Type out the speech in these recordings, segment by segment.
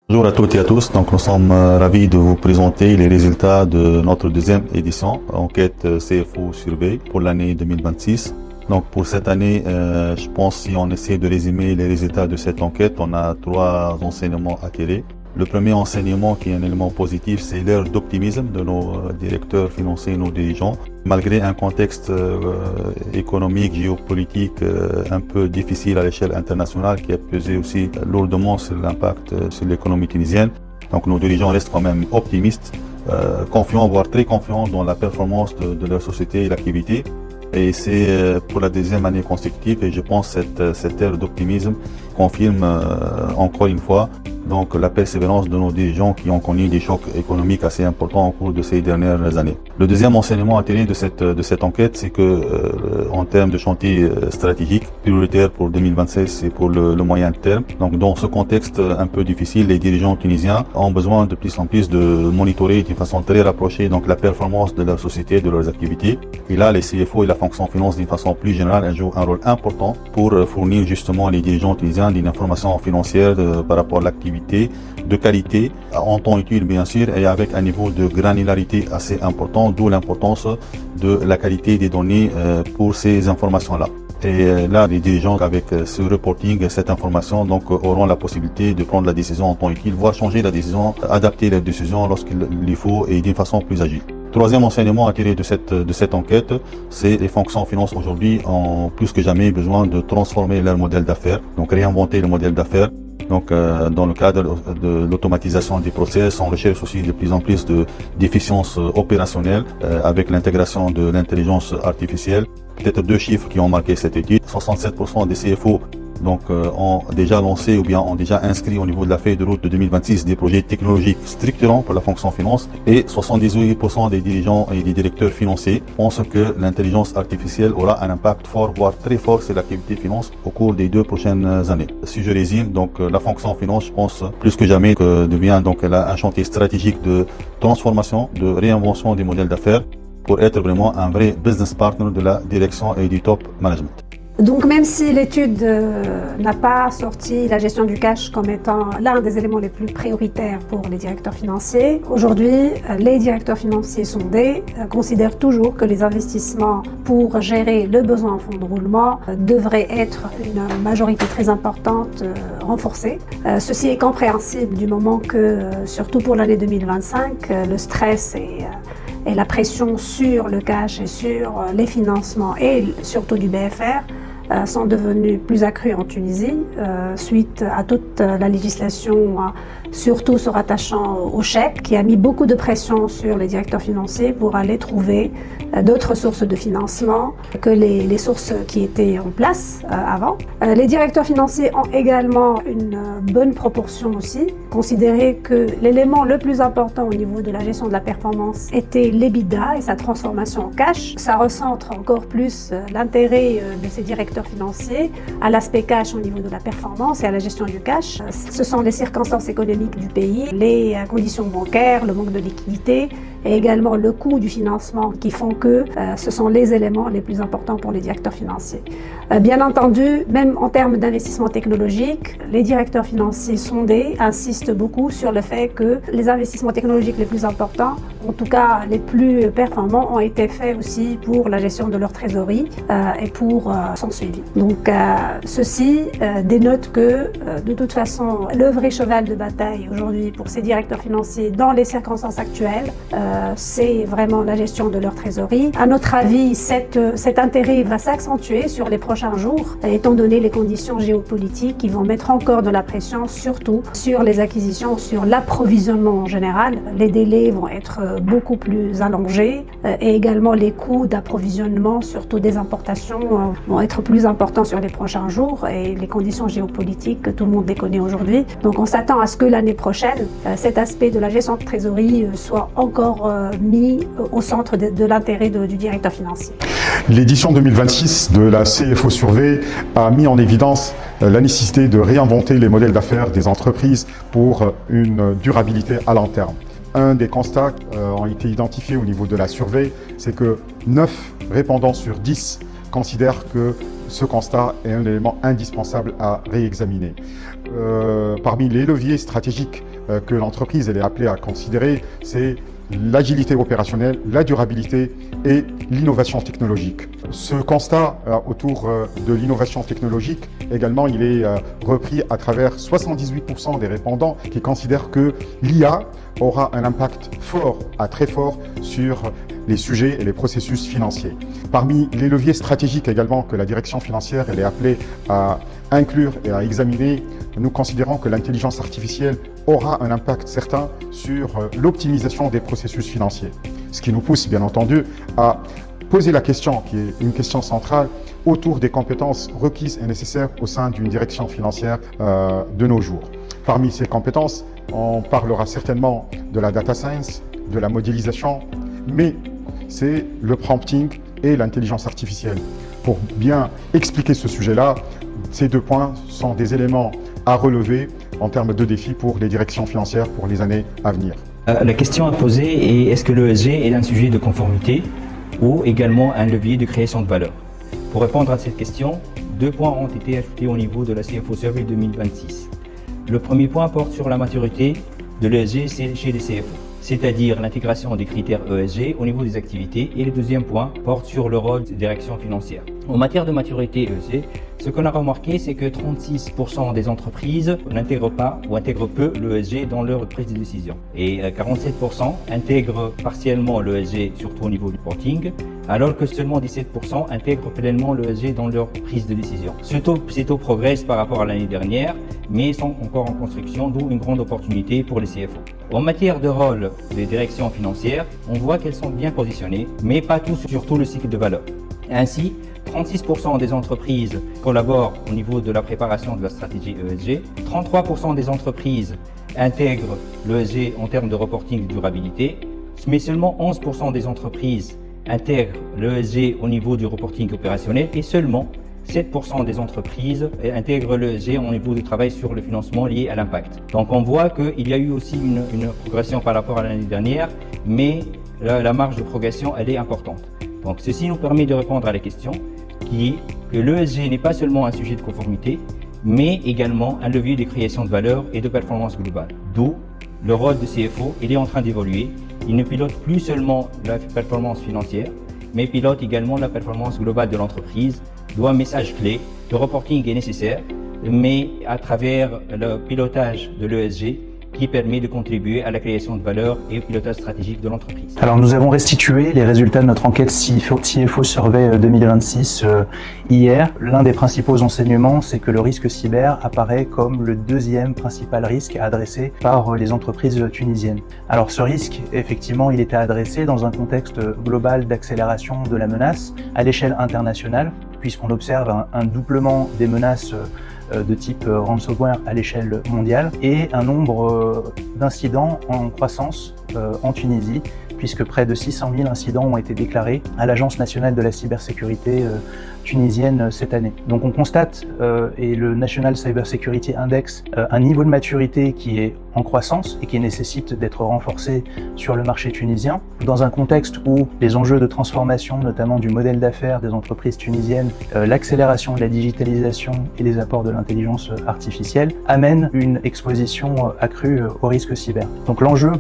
Bonjour à toutes et à tous. Donc, nous sommes ravis de vous présenter les résultats de notre deuxième édition, enquête CFO Survey pour l'année 2026. Donc, pour cette année, je pense si on essaie de résumer les résultats de cette enquête, on a trois enseignements à tirer. Le premier enseignement, qui est un élément positif, c'est l'ère d'optimisme de nos directeurs financiers, nos dirigeants. Malgré un contexte économique, géopolitique un peu difficile à l'échelle internationale, qui a pesé aussi lourdement sur l'impact sur l'économie tunisienne. Donc nos dirigeants restent quand même optimistes, confiants, voire très confiants dans la performance de leur société et l'activité. Et c'est pour la deuxième année consécutive, et je pense que cette ère d'optimisme confirme encore une fois donc la persévérance de nos dirigeants qui ont connu des chocs économiques assez importants au cours de ces dernières années. Le deuxième enseignement à tirer de cette enquête, c'est que en termes de chantier stratégique prioritaire pour 2026 c'est pour le moyen terme. Donc dans ce contexte un peu difficile, les dirigeants tunisiens ont besoin de plus en plus de monitorer d'une façon très rapprochée donc la performance de leur société, de leurs activités. Et là, les CFO et la fonction finance d'une façon plus générale jouent un rôle important pour fournir justement les dirigeants tunisiens d'une information financière par rapport à l'activité de qualité, en temps utile bien sûr, et avec un niveau de granularité assez important, d'où l'importance de la qualité des données pour ces informations-là. Et là, les dirigeants avec ce reporting, cette information, donc auront la possibilité de prendre la décision en temps utile, voire changer la décision, adapter la décision lorsqu'il le faut et d'une façon plus agile. Troisième enseignement à tirer de cette enquête, c'est les fonctions finance aujourd'hui ont plus que jamais besoin de transformer leur modèle d'affaires, donc réinventer le modèle d'affaires. Donc, dans le cadre de l'automatisation des process, on recherche aussi de plus en plus d'efficience opérationnelle avec l'intégration de l'intelligence artificielle. Peut-être deux chiffres qui ont marqué cette étude. 67% des CFO ont déjà lancé ou bien ont déjà inscrit au niveau de la feuille de route de 2026 des projets technologiques structurants pour la fonction finance, et 78% des dirigeants et des directeurs financiers pensent que l'intelligence artificielle aura un impact fort, voire très fort sur l'activité finance au cours des 2 prochaines années. Si je résume, la fonction finance, je pense plus que jamais que devient elle a un chantier stratégique de transformation, de réinvention des modèles d'affaires pour être vraiment un vrai business partner de la direction et du top management. Donc même si l'étude n'a pas sorti la gestion du cash comme étant l'un des éléments les plus prioritaires pour les directeurs financiers, aujourd'hui les directeurs financiers sondés considèrent toujours que les investissements pour gérer le besoin en fonds de roulement devraient être une majorité très importante renforcée. Ceci est compréhensible du moment que, surtout pour l'année 2025, le stress et la pression sur le cash et sur les financements et surtout du BFR sont devenus plus accrus en Tunisie suite à toute la législation, surtout se rattachant au chèque, qui a mis beaucoup de pression sur les directeurs financiers pour aller trouver d'autres sources de financement que les sources qui étaient en place avant. Les directeurs financiers ont également une bonne proportion aussi, considéré que l'élément le plus important au niveau de la gestion de la performance était l'EBITDA et sa transformation en cash. Ça recentre encore plus l'intérêt de ces directeurs financiers à l'aspect cash au niveau de la performance et à la gestion du cash. Ce sont les circonstances économiques du pays, les conditions bancaires, le manque de liquidité et également le coût du financement qui font que ce sont les éléments les plus importants pour les directeurs financiers. Bien entendu, même en termes d'investissement technologique, les directeurs financiers sondés insistent beaucoup sur le fait que les investissements technologiques les plus importants, en tout cas les plus performants, ont été faits aussi pour la gestion de leur trésorerie et pour son suivi. Donc ceci dénote que de toute façon, le vrai cheval de bataille aujourd'hui pour ces directeurs financiers dans les circonstances actuelles, c'est vraiment la gestion de leur trésorerie. À notre avis, cet intérêt va s'accentuer sur les prochains jours, étant donné les conditions géopolitiques qui vont mettre encore de la pression, surtout sur les acquisitions, sur l'approvisionnement en général. Les délais vont être beaucoup plus allongés et également les coûts d'approvisionnement, surtout des importations, vont être plus importants sur les prochains jours, et les conditions géopolitiques que tout le monde les connaît aujourd'hui. Donc on s'attend à ce que l'année prochaine, cet aspect de la gestion de trésorerie soit encore mis au centre de l'intérêt du directeur financier. L'édition 2026 de la CFO Survey a mis en évidence la nécessité de réinventer les modèles d'affaires des entreprises pour une durabilité à long terme. Un des constats ont été identifiés au niveau de la survey, c'est que 9 répondants sur 10 considèrent que ce constat est un élément indispensable à réexaminer. Parmi les leviers stratégiques que l'entreprise elle est appelée à considérer, c'est l'agilité opérationnelle, la durabilité et l'innovation technologique. Ce constat autour de l'innovation technologique, également, il est repris à travers 78% des répondants qui considèrent que l'IA aura un impact fort à très fort sur les sujets et les processus financiers. Parmi les leviers stratégiques également que la direction financière elle est appelée à inclure et à examiner, nous considérons que l'intelligence artificielle aura un impact certain sur l'optimisation des processus financiers. Ce qui nous pousse bien entendu à poser la question, qui est une question centrale, autour des compétences requises et nécessaires au sein d'une direction financière de nos jours. Parmi ces compétences, on parlera certainement de la data science, de la modélisation, mais c'est le prompting et l'intelligence artificielle. Pour bien expliquer ce sujet-là, ces deux points sont des éléments à relever en termes de défis pour les directions financières pour les années à venir. La question à poser est est-ce que l'ESG est un sujet de conformité ou également un levier de création de valeur? Pour répondre à cette question, 2 points ont été ajoutés au niveau de la CFO Survey 2026. Le premier point porte sur la maturité de l'ESG chez les CFO, c'est-à-dire l'intégration des critères ESG au niveau des activités, et le deuxième point porte sur le rôle des directions financières. En matière de maturité ESG, ce qu'on a remarqué, c'est que 36% des entreprises n'intègrent pas ou intègrent peu l'ESG dans leur prise de décision. Et 47% intègrent partiellement l'ESG, surtout au niveau du reporting, alors que seulement 17% intègrent pleinement l'ESG dans leur prise de décision. Ces taux progressent par rapport à l'année dernière, mais sont encore en construction, d'où une grande opportunité pour les CFO. En matière de rôle des directions financières, on voit qu'elles sont bien positionnées, mais pas tous sur tout le cycle de valeur. Ainsi, 36% des entreprises collaborent au niveau de la préparation de la stratégie ESG, 33% des entreprises intègrent l'ESG en termes de reporting de durabilité, mais seulement 11% des entreprises intègrent l'ESG au niveau du reporting opérationnel et seulement 7% des entreprises intègrent l'ESG au niveau du travail sur le financement lié à l'impact. Donc on voit qu'il y a eu aussi une progression par rapport à l'année dernière, mais la marge de progression elle est importante. Donc ceci nous permet de répondre à la question qui est que l'ESG n'est pas seulement un sujet de conformité, mais également un levier de création de valeur et de performance globale. D'où le rôle de CFO, il est en train d'évoluer. Il ne pilote plus seulement la performance financière, mais pilote également la performance globale de l'entreprise. D'où un message clé, le reporting est nécessaire, mais à travers le pilotage de l'ESG, qui permet de contribuer à la création de valeur et au pilotage stratégique de l'entreprise. Alors nous avons restitué les résultats de notre enquête CFO Survey 2026 hier. L'un des principaux enseignements, c'est que le risque cyber apparaît comme le deuxième principal risque adressé par les entreprises tunisiennes. Alors ce risque, effectivement, il était adressé dans un contexte global d'accélération de la menace à l'échelle internationale, puisqu'on observe un doublement des menaces de type ransomware à l'échelle mondiale et un nombre d'incidents en croissance en Tunisie, puisque près de 600 000 incidents ont été déclarés à l'Agence nationale de la cybersécurité tunisienne cette année. Donc on constate, et le National Cyber Security Index, un niveau de maturité qui est en croissance et qui nécessite d'être renforcé sur le marché tunisien, dans un contexte où les enjeux de transformation, notamment du modèle d'affaires des entreprises tunisiennes, l'accélération de la digitalisation et les apports de l'intelligence artificielle amènent une exposition accrue au risque cyber. Donc l'enjeu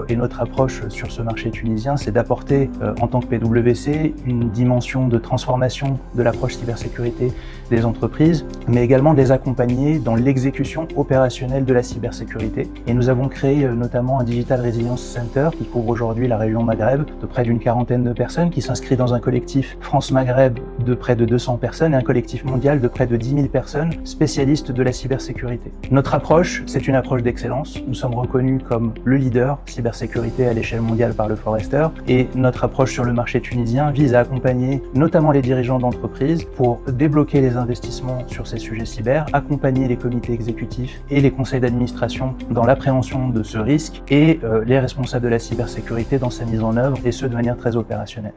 et notre approche sur ce marché tunisien, c'est d'apporter en tant que PwC une dimension de transformation de l'approche cybersécurité des entreprises, mais également de les accompagner dans l'exécution opérationnelle de la cybersécurité. Et nous avons créé notamment un Digital Resilience Center qui couvre aujourd'hui la région Maghreb de près d'une quarantaine de personnes, qui s'inscrit dans un collectif France-Maghreb de près de 200 personnes et un collectif mondial de près de 10 000 personnes spécialistes de la cybersécurité. Notre approche, c'est une approche d'excellence. Nous sommes reconnus comme le leader cybersécurité à l'échelle mondiale par le Forrester, et notre approche sur le marché tunisien vise à accompagner notamment les dirigeants d'entreprises pour débloquer les investissements sur ces sujets cyber, accompagner les comités exécutifs et les conseils d'administration dans l'appréhension de ce risque et les responsables de la cybersécurité dans sa mise en œuvre, et ce de manière très opérationnelle.